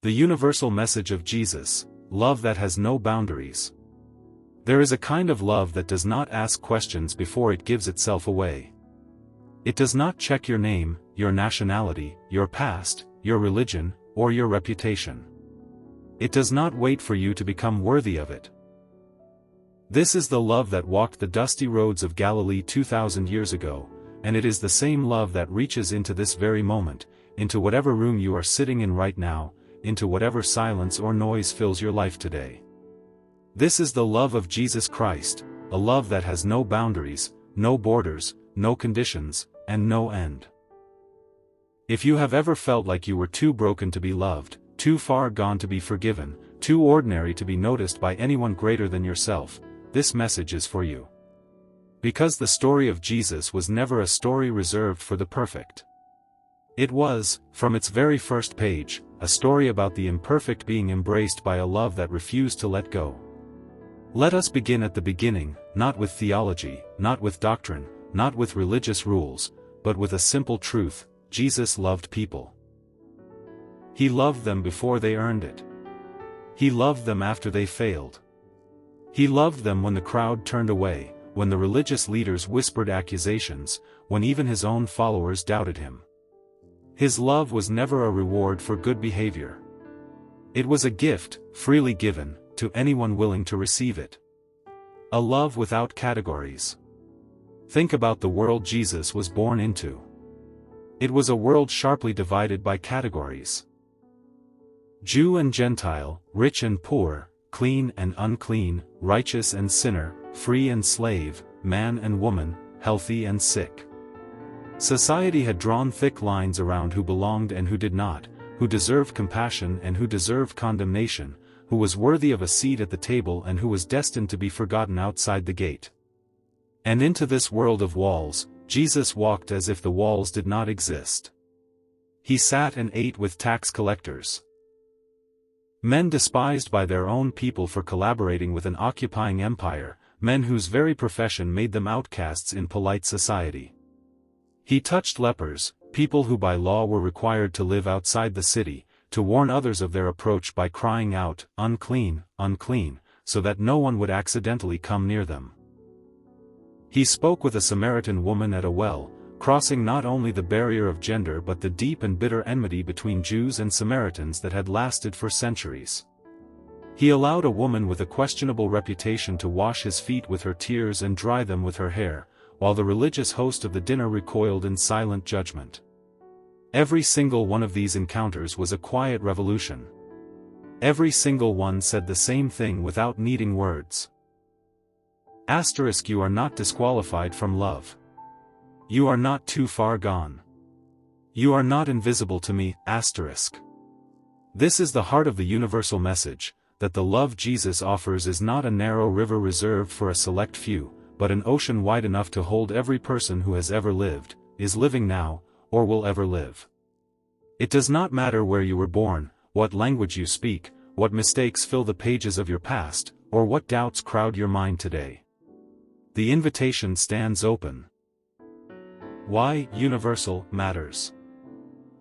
The universal message of Jesus, love that has no boundaries. There is a kind of love that does not ask questions before it gives itself away. It does not check your name, your nationality, your past, your religion, or your reputation. It does not wait for you to become worthy of it. This is the love that walked the dusty roads of Galilee 2,000 years ago, and it is the same love that reaches into this very moment, into whatever room you are sitting in right now, into whatever silence or noise fills your life today. This is the love of Jesus Christ, a love that has no boundaries, no borders, no conditions, and no end. If you have ever felt like you were too broken to be loved, too far gone to be forgiven, too ordinary to be noticed by anyone greater than yourself, this message is for you. Because the story of Jesus was never a story reserved for the perfect. It was, from its very first page, a story about the imperfect being embraced by a love that refused to let go. Let us begin at the beginning, not with theology, not with doctrine, not with religious rules, but with a simple truth: Jesus loved people. He loved them before they earned it. He loved them after they failed. He loved them when the crowd turned away, when the religious leaders whispered accusations, when even his own followers doubted him. His love was never a reward for good behavior. It was a gift, freely given, to anyone willing to receive it. A love without categories. Think about the world Jesus was born into. It was a world sharply divided by categories. Jew and Gentile, rich and poor, clean and unclean, righteous and sinner, free and slave, man and woman, healthy and sick. Society had drawn thick lines around who belonged and who did not, who deserved compassion and who deserved condemnation, who was worthy of a seat at the table and who was destined to be forgotten outside the gate. And into this world of walls, Jesus walked as if the walls did not exist. He sat and ate with tax collectors. Men despised by their own people for collaborating with an occupying empire, men whose very profession made them outcasts in polite society. He touched lepers, people who by law were required to live outside the city, to warn others of their approach by crying out, "Unclean, unclean," so that no one would accidentally come near them. He spoke with a Samaritan woman at a well, crossing not only the barrier of gender but the deep and bitter enmity between Jews and Samaritans that had lasted for centuries. He allowed a woman with a questionable reputation to wash his feet with her tears and dry them with her hair, while the religious host of the dinner recoiled in silent judgment. Every single one of these encounters was a quiet revolution. Every single one said the same thing without needing words. You are not disqualified from love. You are not too far gone. You are not invisible to me. This is the heart of the universal message, that the love Jesus offers is not a narrow river reserved for a select few, but an ocean wide enough to hold every person who has ever lived, is living now, or will ever live. It does not matter where you were born, what language you speak, what mistakes fill the pages of your past, or what doubts crowd your mind today. The invitation stands open. Why universal matters.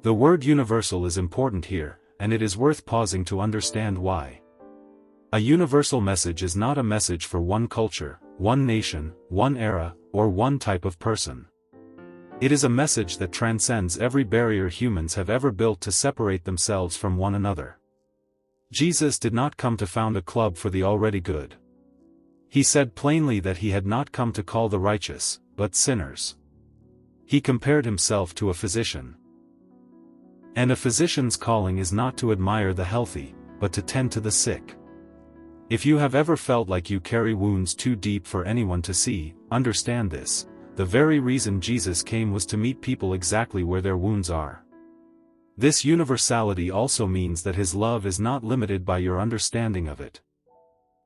The word universal is important here, and it is worth pausing to understand why. A universal message is not a message for one culture, one nation, one era, or one type of person. It is a message that transcends every barrier humans have ever built to separate themselves from one another. Jesus did not come to found a club for the already good. He said plainly that he had not come to call the righteous, but sinners. He compared himself to a physician. And a physician's calling is not to admire the healthy, but to tend to the sick. If you have ever felt like you carry wounds too deep for anyone to see, understand this: the very reason Jesus came was to meet people exactly where their wounds are. This universality also means that his love is not limited by your understanding of it.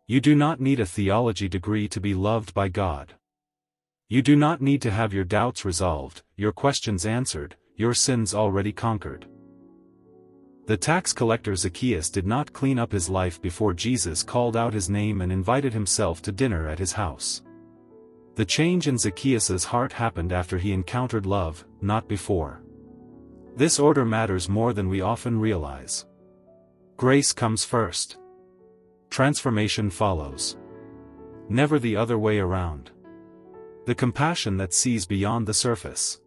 You do not need a theology degree to be loved by God. You do not need to have your doubts resolved, your questions answered, your sins already conquered. The tax collector Zacchaeus did not clean up his life before Jesus called out his name and invited himself to dinner at his house. The change in Zacchaeus' heart happened after he encountered love, not before. This order matters more than we often realize. Grace comes first. Transformation follows. Never the other way around. The compassion that sees beyond the surface.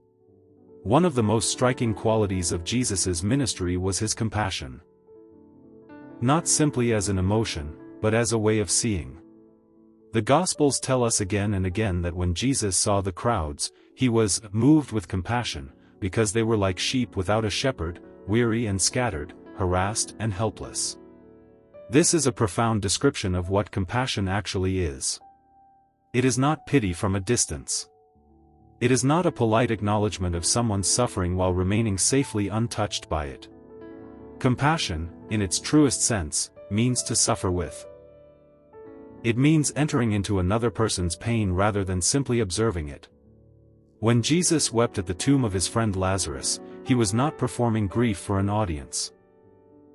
One of the most striking qualities of Jesus' ministry was his compassion. Not simply as an emotion, but as a way of seeing. The Gospels tell us again and again that when Jesus saw the crowds, he was moved with compassion, because they were like sheep without a shepherd, weary and scattered, harassed and helpless. This is a profound description of what compassion actually is. It is not pity from a distance. It is not a polite acknowledgement of someone's suffering while remaining safely untouched by it. Compassion, in its truest sense, means to suffer with. It means entering into another person's pain rather than simply observing it. When Jesus wept at the tomb of his friend Lazarus, he was not performing grief for an audience.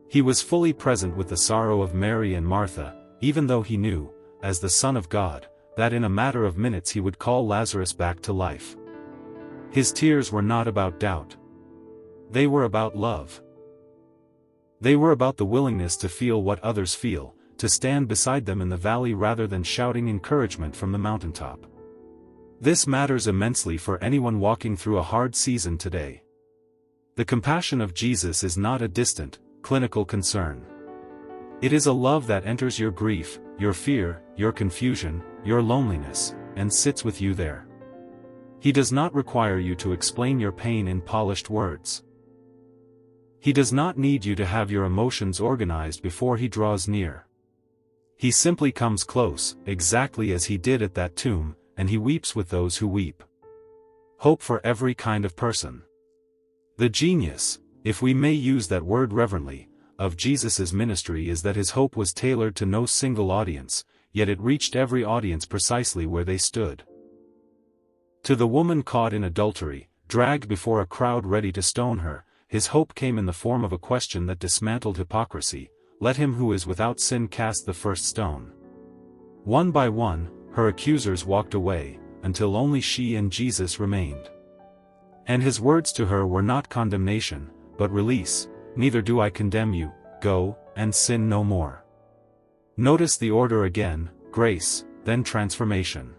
He was fully present with the sorrow of Mary and Martha, even though he knew, as the Son of God, that in a matter of minutes he would call Lazarus back to life. His tears were not about doubt. They were about love. They were about the willingness to feel what others feel, to stand beside them in the valley rather than shouting encouragement from the mountaintop. This matters immensely for anyone walking through a hard season today. The compassion of Jesus is not a distant, clinical concern. It is a love that enters your grief, your fear, your confusion, your loneliness, and sits with you there. He does not require you to explain your pain in polished words. He does not need you to have your emotions organized before he draws near. He simply comes close, exactly as he did at that tomb, and he weeps with those who weep. Hope for every kind of person. The genius, if we may use that word reverently, of Jesus' ministry is that his hope was tailored to no single audience, yet it reached every audience precisely where they stood. To the woman caught in adultery, dragged before a crowd ready to stone her, his hope came in the form of a question that dismantled hypocrisy: "Let him who is without sin cast the first stone." One by one, her accusers walked away, until only she and Jesus remained. And his words to her were not condemnation, but release: "Neither do I condemn you, go, and sin no more." Notice the order again: grace, then transformation.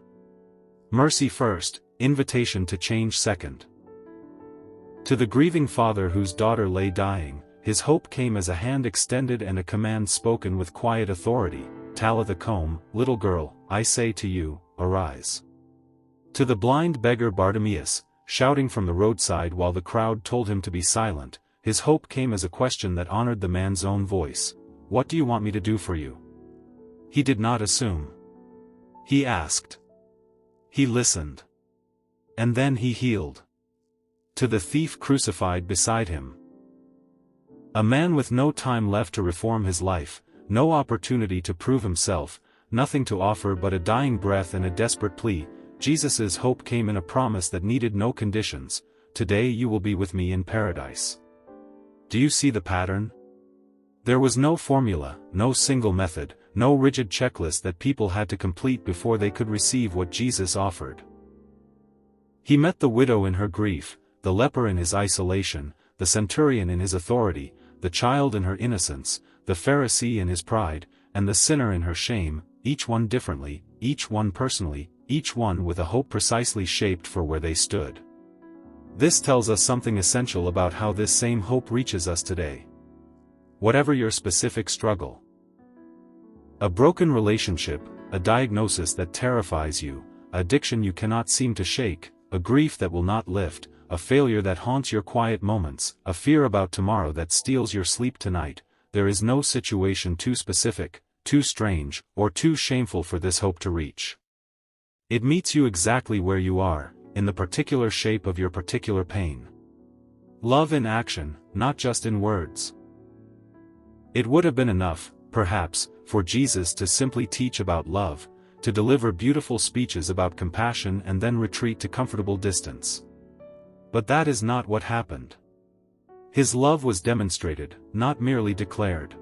Mercy first, invitation to change second. To the grieving father whose daughter lay dying, his hope came as a hand extended and a command spoken with quiet authority: "Talitha koum, little girl, I say to you, arise." To the blind beggar Bartimaeus, shouting from the roadside while the crowd told him to be silent, his hope came as a question that honored the man's own voice: "What do you want me to do for you?" He did not assume. He asked. He listened. And then he healed. To the thief crucified beside him, a man with no time left to reform his life, no opportunity to prove himself, nothing to offer but a dying breath and a desperate plea, Jesus' hope came in a promise that needed no conditions: "Today you will be with me in paradise." Do you see the pattern? There was no formula, no single method, no rigid checklist that people had to complete before they could receive what Jesus offered. He met the widow in her grief, the leper in his isolation, the centurion in his authority, the child in her innocence, the Pharisee in his pride, and the sinner in her shame, each one differently, each one personally, each one with a hope precisely shaped for where they stood. This tells us something essential about how this same hope reaches us today. Whatever your specific struggle, a broken relationship, a diagnosis that terrifies you, addiction you cannot seem to shake, a grief that will not lift, a failure that haunts your quiet moments, a fear about tomorrow that steals your sleep tonight, there is no situation too specific, too strange, or too shameful for this hope to reach. It meets you exactly where you are, in the particular shape of your particular pain. Love in action, not just in words. It would have been enough, perhaps, for Jesus to simply teach about love, to deliver beautiful speeches about compassion and then retreat to comfortable distance. But that is not what happened. His love was demonstrated, not merely declared.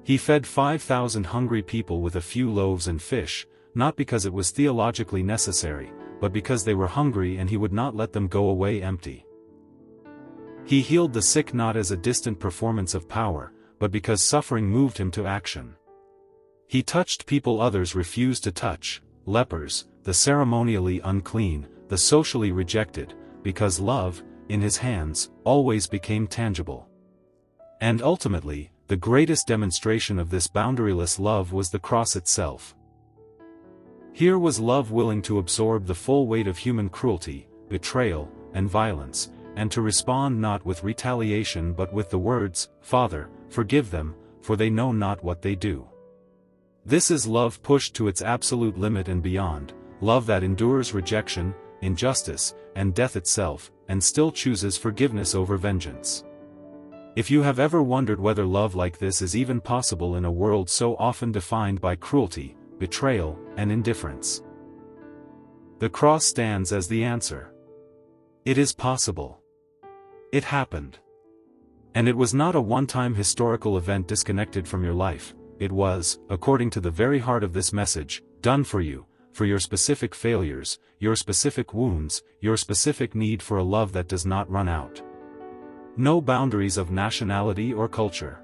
He fed 5,000 hungry people with a few loaves and fish, not because it was theologically necessary, but because they were hungry and he would not let them go away empty. He healed the sick not as a distant performance of power, but because suffering moved him to action. He touched people others refused to touch, lepers, the ceremonially unclean, the socially rejected, because love, in his hands, always became tangible. And ultimately, the greatest demonstration of this boundaryless love was the cross itself. Here was love willing to absorb the full weight of human cruelty, betrayal, and violence, and to respond not with retaliation but with the words, "Father, forgive them, for they know not what they do." This is love pushed to its absolute limit and beyond, love that endures rejection, injustice, and death itself, and still chooses forgiveness over vengeance. If you have ever wondered whether love like this is even possible in a world so often defined by cruelty, betrayal, and indifference, the cross stands as the answer. It is possible. It happened. And it was not a one-time historical event disconnected from your life, it was, according to the very heart of this message, done for you, for your specific failures, your specific wounds, your specific need for a love that does not run out. No boundaries of nationality or culture.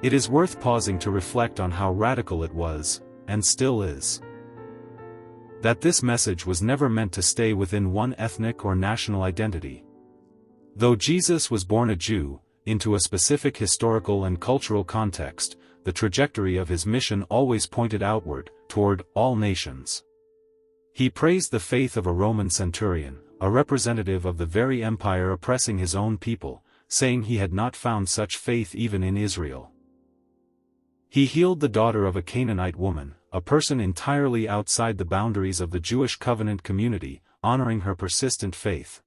It is worth pausing to reflect on how radical it was, and still is. That this message was never meant to stay within one ethnic or national identity. Though Jesus was born a Jew, into a specific historical and cultural context, the trajectory of his mission always pointed outward, toward all nations. He praised the faith of a Roman centurion, a representative of the very empire oppressing his own people, saying he had not found such faith even in Israel. He healed the daughter of a Canaanite woman, a person entirely outside the boundaries of the Jewish covenant community, honoring her persistent faith.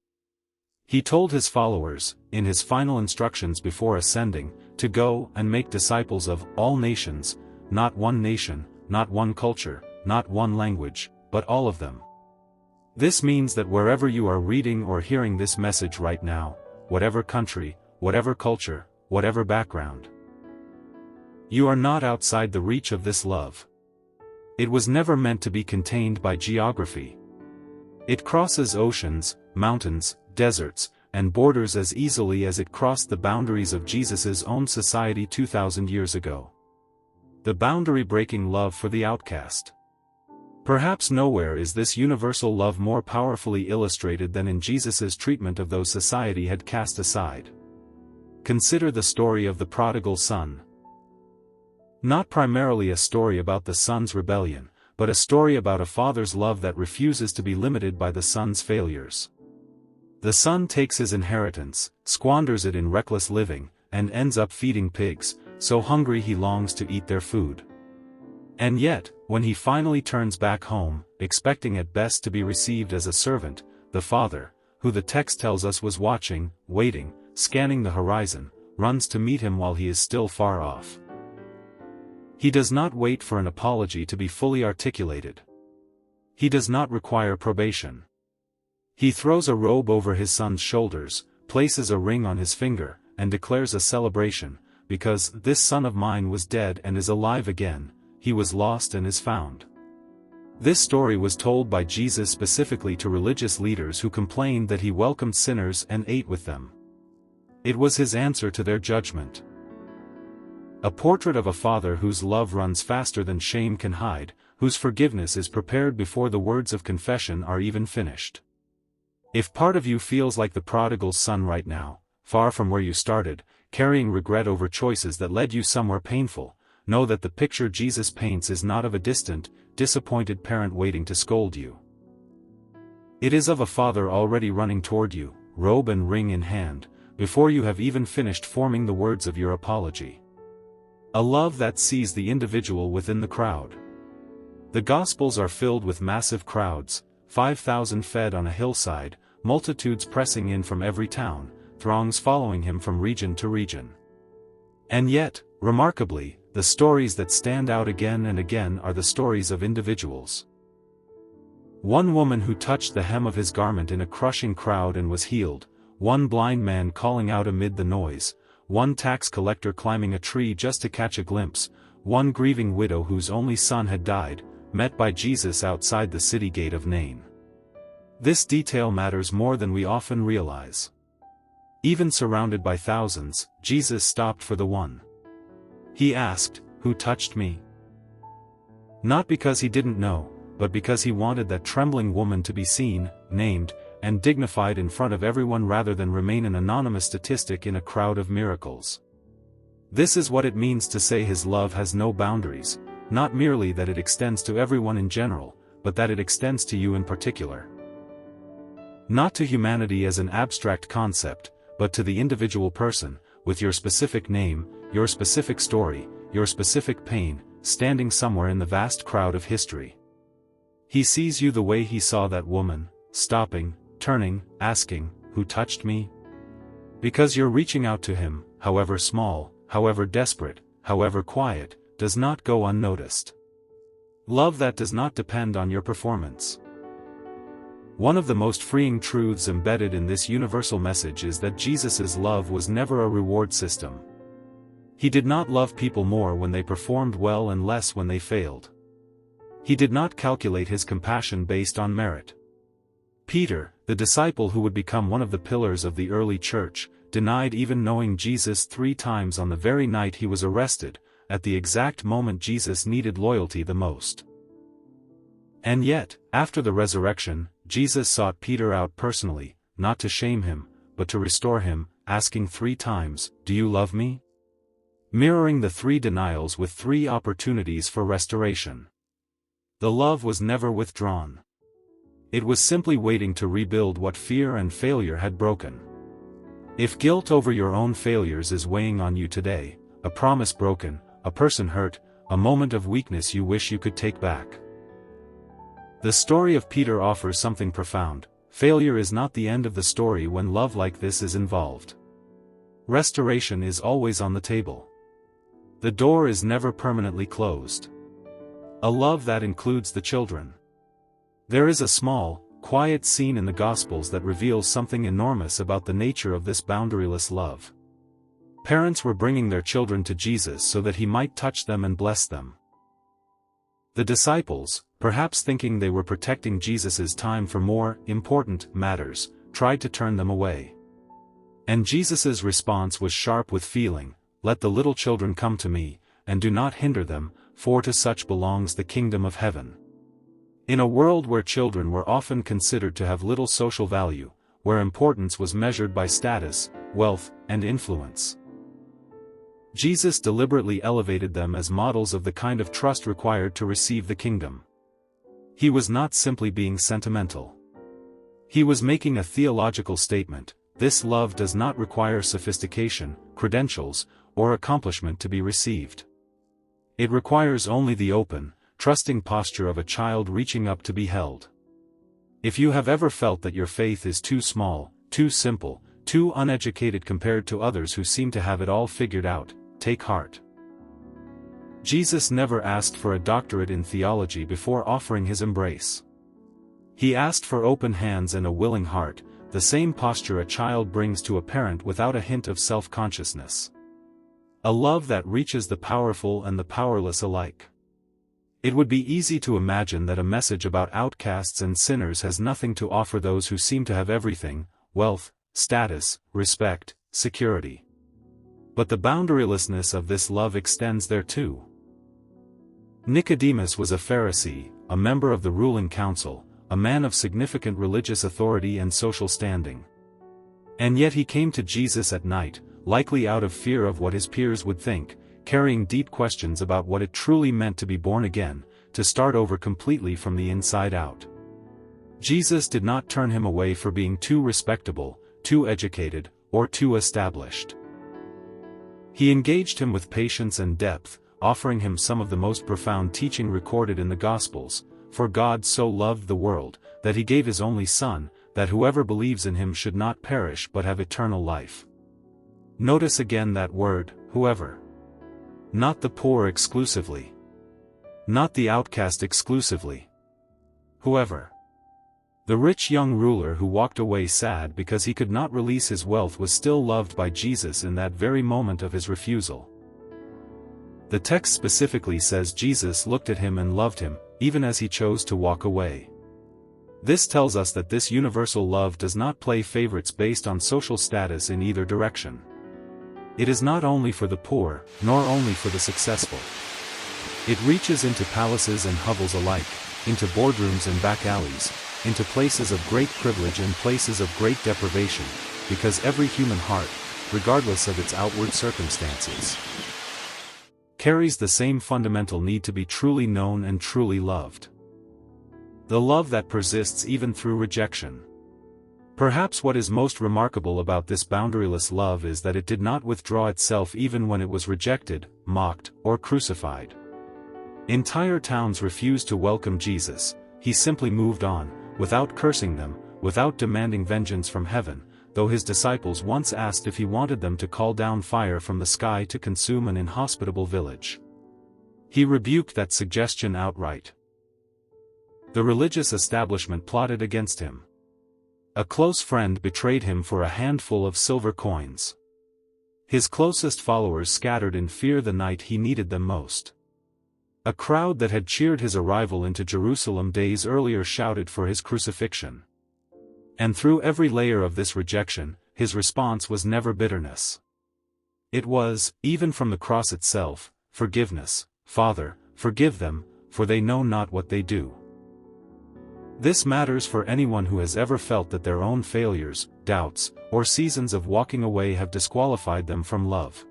He told his followers, in his final instructions before ascending, to go and make disciples of all nations, not one nation, not one culture, not one language, but all of them. This means that wherever you are reading or hearing this message right now, whatever country, whatever culture, whatever background, you are not outside the reach of this love. It was never meant to be contained by geography. It crosses oceans, mountains, deserts, and borders as easily as it crossed the boundaries of Jesus's own society 2,000 years ago. The boundary-breaking love for the outcast. Perhaps nowhere is this universal love more powerfully illustrated than in Jesus's treatment of those society had cast aside. Consider the story of the prodigal son. Not primarily a story about the son's rebellion, but a story about a father's love that refuses to be limited by the son's failures. The son takes his inheritance, squanders it in reckless living, and ends up feeding pigs, so hungry he longs to eat their food. And yet, when he finally turns back home, expecting at best to be received as a servant, the father, who the text tells us was watching, waiting, scanning the horizon, runs to meet him while he is still far off. He does not wait for an apology to be fully articulated. He does not require probation. He throws a robe over his son's shoulders, places a ring on his finger, and declares a celebration, because this son of mine was dead and is alive again, he was lost and is found. This story was told by Jesus specifically to religious leaders who complained that he welcomed sinners and ate with them. It was his answer to their judgment. A portrait of a father whose love runs faster than shame can hide, whose forgiveness is prepared before the words of confession are even finished. If part of you feels like the prodigal's son right now, far from where you started, carrying regret over choices that led you somewhere painful, know that the picture Jesus paints is not of a distant, disappointed parent waiting to scold you. It is of a father already running toward you, robe and ring in hand, before you have even finished forming the words of your apology. A love that sees the individual within the crowd. The Gospels are filled with massive crowds, 5,000 fed on a hillside, multitudes pressing in from every town, throngs following him from region to region. And yet, remarkably, the stories that stand out again and again are the stories of individuals. One woman who touched the hem of his garment in a crushing crowd and was healed, one blind man calling out amid the noise, one tax collector climbing a tree just to catch a glimpse, one grieving widow whose only son had died, met by Jesus outside the city gate of Nain. This detail matters more than we often realize. Even surrounded by thousands, Jesus stopped for the one. He asked, "Who touched me?" Not because he didn't know, but because he wanted that trembling woman to be seen, named, and dignified in front of everyone rather than remain an anonymous statistic in a crowd of miracles. This is what it means to say his love has no boundaries, not merely that it extends to everyone in general, but that it extends to you in particular. Not to humanity as an abstract concept, but to the individual person, with your specific name, your specific story, your specific pain, standing somewhere in the vast crowd of history. He sees you the way he saw that woman, stopping, turning, asking, "Who touched me?" Because you're reaching out to him, however small, however desperate, however quiet, does not go unnoticed. Love that does not depend on your performance. One of the most freeing truths embedded in this universal message is that Jesus' love was never a reward system. He did not love people more when they performed well and less when they failed. He did not calculate his compassion based on merit. Peter, the disciple who would become one of the pillars of the early church, denied even knowing Jesus 3 times on the very night he was arrested, at the exact moment Jesus needed loyalty the most. And yet, after the resurrection, Jesus sought Peter out personally, not to shame him, but to restore him, asking 3 times, "Do you love me?" Mirroring the 3 denials with 3 opportunities for restoration. The love was never withdrawn. It was simply waiting to rebuild what fear and failure had broken. If guilt over your own failures is weighing on you today, a promise broken, a person hurt, a moment of weakness you wish you could take back. The story of Peter offers something profound. Failure is not the end of the story when love like this is involved. Restoration is always on the table. The door is never permanently closed. A love that includes the children. There is a small, quiet scene in the Gospels that reveals something enormous about the nature of this boundaryless love. Parents were bringing their children to Jesus so that he might touch them and bless them. The disciples, perhaps thinking they were protecting Jesus' time for more important matters, tried to turn them away. And Jesus' response was sharp with feeling, "Let the little children come to me, and do not hinder them, for to such belongs the kingdom of heaven." In a world where children were often considered to have little social value, where importance was measured by status, wealth, and influence, Jesus deliberately elevated them as models of the kind of trust required to receive the kingdom. He was not simply being sentimental. He was making a theological statement: this love does not require sophistication, credentials, or accomplishment to be received. It requires only the open, trusting posture of a child reaching up to be held. If you have ever felt that your faith is too small, too simple, too uneducated compared to others who seem to have it all figured out, take heart. Jesus never asked for a doctorate in theology before offering his embrace. He asked for open hands and a willing heart, the same posture a child brings to a parent without a hint of self-consciousness. A love that reaches the powerful and the powerless alike. It would be easy to imagine that a message about outcasts and sinners has nothing to offer those who seem to have everything: wealth, status, respect, security. But the boundarylessness of this love extends there too. Nicodemus was a Pharisee, a member of the ruling council, a man of significant religious authority and social standing. And yet he came to Jesus at night, likely out of fear of what his peers would think, carrying deep questions about what it truly meant to be born again, to start over completely from the inside out. Jesus did not turn him away for being too respectable, too educated, or too established. He engaged him with patience and depth, offering him some of the most profound teaching recorded in the Gospels. For God so loved the world, that he gave his only Son, that whoever believes in him should not perish but have eternal life. Notice again that word, whoever. Not the poor exclusively. Not the outcast exclusively. Whoever. The rich young ruler who walked away sad because he could not release his wealth was still loved by Jesus in that very moment of his refusal. The text specifically says Jesus looked at him and loved him, even as he chose to walk away. This tells us that this universal love does not play favorites based on social status in either direction. It is not only for the poor, nor only for the successful. It reaches into palaces and hovels alike, into boardrooms and back alleys, into places of great privilege and places of great deprivation, because every human heart, regardless of its outward circumstances, carries the same fundamental need to be truly known and truly loved. The love that persists even through rejection. Perhaps what is most remarkable about this boundaryless love is that it did not withdraw itself even when it was rejected, mocked, or crucified. Entire towns refused to welcome Jesus. He simply moved on, without cursing them, without demanding vengeance from heaven, though his disciples once asked if he wanted them to call down fire from the sky to consume an inhospitable village. He rebuked that suggestion outright. The religious establishment plotted against him. A close friend betrayed him for a handful of silver coins. His closest followers scattered in fear the night he needed them most. A crowd that had cheered his arrival into Jerusalem days earlier shouted for his crucifixion. And through every layer of this rejection, his response was never bitterness. It was, even from the cross itself, forgiveness. Father, forgive them, for they know not what they do. This matters for anyone who has ever felt that their own failures, doubts, or seasons of walking away have disqualified them from love.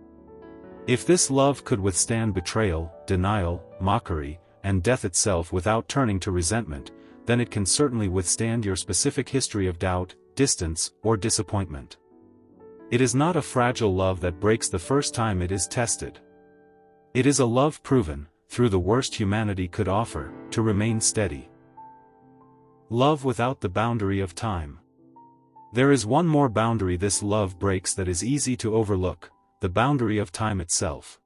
If this love could withstand betrayal, denial, mockery, and death itself without turning to resentment, then it can certainly withstand your specific history of doubt, distance, or disappointment. It is not a fragile love that breaks the first time it is tested. It is a love proven, through the worst humanity could offer, to remain steady. Love without the boundary of time. There is one more boundary this love breaks that is easy to overlook, the boundary of time itself.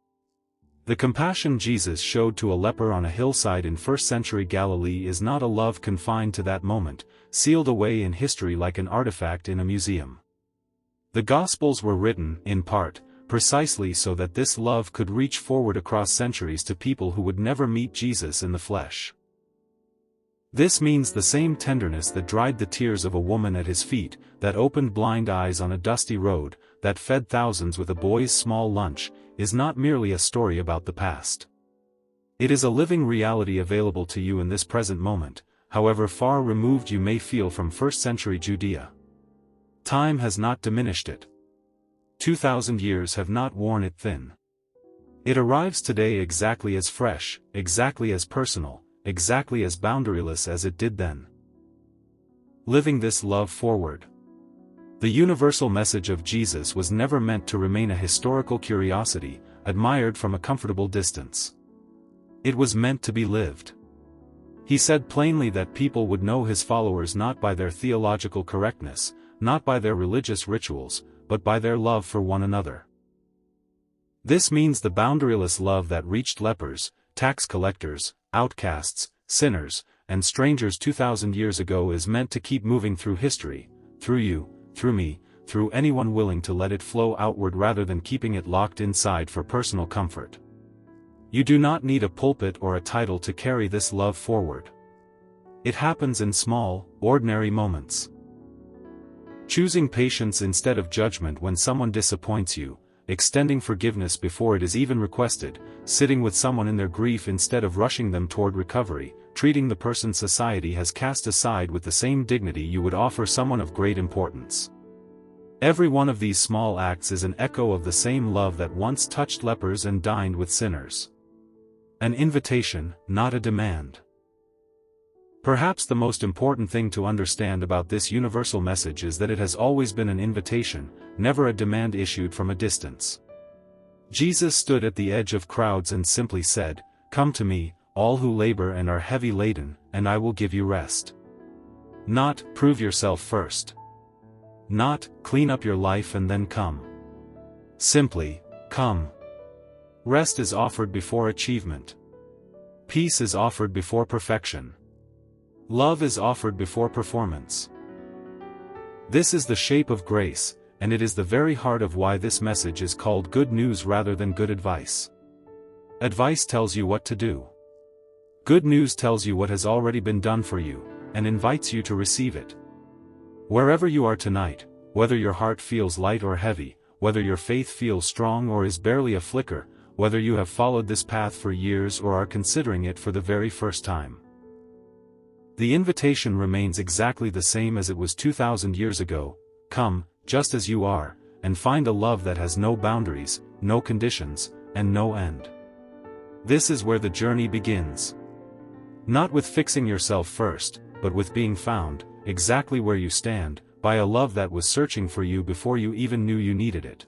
The compassion Jesus showed to a leper on a hillside in first-century Galilee is not a love confined to that moment, sealed away in history like an artifact in a museum. The Gospels were written, in part, precisely so that this love could reach forward across centuries to people who would never meet Jesus in the flesh. This means the same tenderness that dried the tears of a woman at his feet, that opened blind eyes on a dusty road, that fed thousands with a boy's small lunch, is not merely a story about the past. It is a living reality available to you in this present moment, however far removed you may feel from first-century Judea. Time has not diminished it. 2,000 years have not worn it thin. It arrives today exactly as fresh, exactly as personal, exactly as boundaryless as it did then. Living this love forward. The universal message of Jesus was never meant to remain a historical curiosity, admired from a comfortable distance. It was meant to be lived. He said plainly that people would know his followers not by their theological correctness, not by their religious rituals, but by their love for one another. This means the boundaryless love that reached lepers, tax collectors, outcasts, sinners, and strangers 2,000 years ago is meant to keep moving through history, through you, through me, through anyone willing to let it flow outward rather than keeping it locked inside for personal comfort. You do not need a pulpit or a title to carry this love forward. It happens in small, ordinary moments. Choosing patience instead of judgment when someone disappoints you, extending forgiveness before it is even requested, sitting with someone in their grief instead of rushing them toward recovery, treating the person society has cast aside with the same dignity you would offer someone of great importance. Every one of these small acts is an echo of the same love that once touched lepers and dined with sinners. An invitation, not a demand. Perhaps the most important thing to understand about this universal message is that it has always been an invitation, never a demand issued from a distance. Jesus stood at the edge of crowds and simply said, "Come to me, all who labor and are heavy laden, and I will give you rest." Not, "Prove yourself first." Not, "Clean up your life and then come." Simply, "Come." Rest is offered before achievement. Peace is offered before perfection. Love is offered before performance. This is the shape of grace, and it is the very heart of why this message is called good news rather than good advice. Advice tells you what to do. Good news tells you what has already been done for you, and invites you to receive it. Wherever you are tonight, whether your heart feels light or heavy, whether your faith feels strong or is barely a flicker, whether you have followed this path for years or are considering it for the very first time. The invitation remains exactly the same as it was 2,000 years ago: come, just as you are, and find a love that has no boundaries, no conditions, and no end. This is where the journey begins. Not with fixing yourself first, but with being found, exactly where you stand, by a love that was searching for you before you even knew you needed it.